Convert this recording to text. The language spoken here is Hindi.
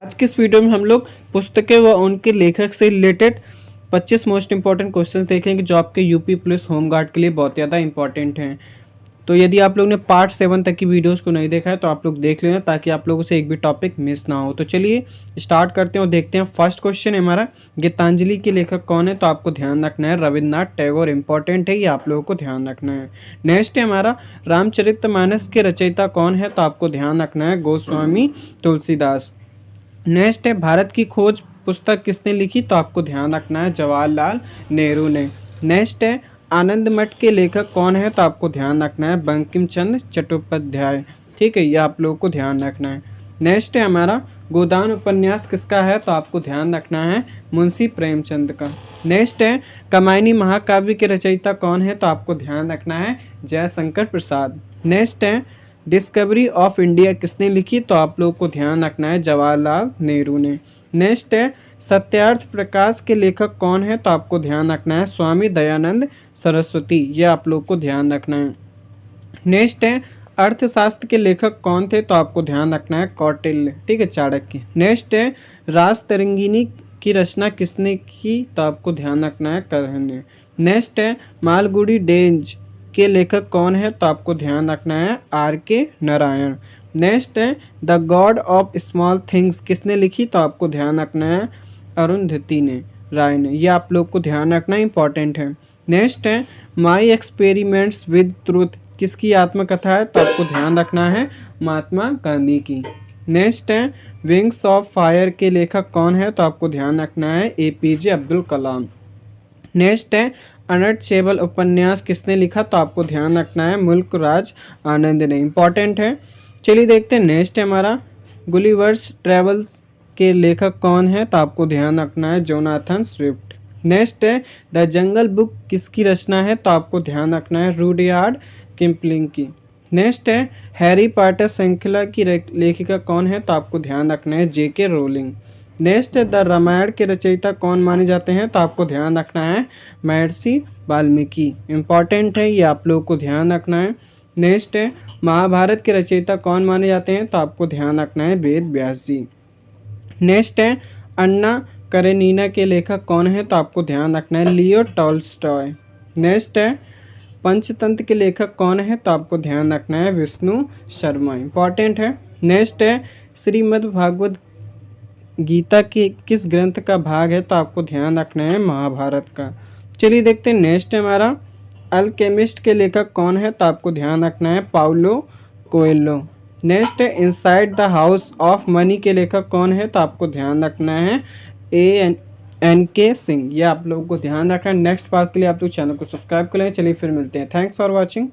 आज की इस वीडियो में हम लोग पुस्तकें व उनके लेखक से रिलेटेड 25 मोस्ट इंपॉर्टेंट क्वेश्चंस देखेंगे जो आपके यूपी पुलिस होमगार्ड के लिए बहुत ज़्यादा इंपॉर्टेंट हैं। तो यदि आप लोग ने पार्ट 7 तक की वीडियोस को नहीं देखा है तो आप लोग देख लेना ताकि आप लोगों से एक भी टॉपिक मिस ना हो। तो चलिए स्टार्ट करते हैं और देखते हैं। फर्स्ट क्वेश्चन है हमारा, गीतांजलि के लेखक कौन है? तो आपको ध्यान रखना है रविन्द्रनाथ टैगोर। इंपॉर्टेंट है, ये आप लोगों को ध्यान रखना है। नेक्स्ट है हमारा, रामचरितमानस के रचयिता कौन है? तो आपको ध्यान रखना है गोस्वामी तुलसीदास। नेक्स्ट है, भारत की खोज पुस्तक किसने लिखी? तो आपको ध्यान रखना है जवाहरलाल नेहरू ने। नेक्स्ट है, आनंद मठ के लेखक कौन है? तो आपको ध्यान रखना है बंकिम चंद्र चट्टोपाध्याय। ठीक है, ये आप लोगों को ध्यान रखना है। नेक्स्ट है हमारा, गोदान उपन्यास किसका है? तो आपको ध्यान रखना है मुंशी प्रेमचंद का। नेक्स्ट है, कामायनी महाकाव्य के रचयिता कौन है? तो आपको ध्यान रखना है जयशंकर प्रसाद। नेक्स्ट है, डिस्कवरी ऑफ इंडिया किसने लिखी? तो आप लोग को ध्यान रखना है जवाहरलाल नेहरू ने। नेक्स्ट है, सत्यार्थ प्रकाश के लेखक कौन है? तो आपको ध्यान रखना है स्वामी दयानंद सरस्वती। ये आप लोग को ध्यान रखना है। नेक्स्ट है, अर्थशास्त्र के लेखक कौन थे? तो आपको ध्यान रखना है कौटिल्य। ठीक है, चाणक्य। नेक्स्ट है, रास तरंगिणी की रचना किसने की? तो आपको ध्यान रखना है कर्ण ने। नेक्स्ट है, मालगुडी डेंज के लेखक कौन है? तो आपको ध्यान रखना है R.K. नारायण। नेक्स्ट है, the God of small things किसने लिखी? तो आपको ध्यान रखना है अरुंधति ने राय ने। ये आप लोग को ध्यान रखना इंपॉर्टेंट है। नेक्स्ट है, माई एक्सपेरिमेंट्स विद ट्रूथ किसकी आत्मकथा है? तो आपको ध्यान रखना है महात्मा गांधी की। नेक्स्ट है, विंग्स ऑफ फायर के लेखक कौन है? तो आपको ध्यान रखना है APJ अब्दुल कलाम। नेक्स्ट है, अनटचेबल उपन्यास किसने लिखा? तो आपको ध्यान रखना है मुल्क राज आनंद ने। इंपॉर्टेंट है। चलिए देखते हैं। नेक्स्ट है हमारा, गुलिवर्स ट्रेवल्स के लेखक कौन है? तो आपको ध्यान रखना है जोनाथन स्विफ्ट। नेक्स्ट है, द जंगल बुक किसकी रचना है? तो आपको ध्यान रखना है रुडयार्ड किपलिंग की। नेक्स्ट है, हैरी पॉटर श्रृंखला की लेखिका कौन है? तो आपको ध्यान रखना है JK रोलिंग। नेक्स्ट है, द रामायण के रचयिता कौन माने जाते हैं? तो आपको ध्यान रखना है महर्षि वाल्मीकि। इंपॉर्टेंट है, ये आप लोगों को ध्यान रखना है। नेक्स्ट है, महाभारत के रचयिता कौन माने जाते हैं? तो आपको ध्यान रखना है वेद व्यास जी। नेक्स्ट है, अन्ना करेनिना के लेखक कौन है? तो आपको ध्यान रखना है लियो टॉल्स्टॉय। नेक्स्ट है, पंचतंत्र के लेखक कौन है? तो आपको ध्यान रखना है विष्णु शर्मा। इंपॉर्टेंट है। नेक्स्ट है, श्रीमद् भागवत गीता के किस ग्रंथ का भाग है? तो आपको ध्यान रखना है महाभारत का। चलिए देखते हैं। नेक्स्ट है हमारा, अल्केमिस्ट के लेखक कौन है? तो आपको ध्यान रखना है पाउलो कोएल्हो। नेक्स्ट है, inside the house of money के लेखक कौन है? तो आपको ध्यान रखना है ANK सिंह। ये आप लोगों को ध्यान रखना है। नेक्स्ट पार्ट के लिए आप लोग चैनल को सब्सक्राइब कर लें। चलिए फिर मिलते हैं। Thanks for watching.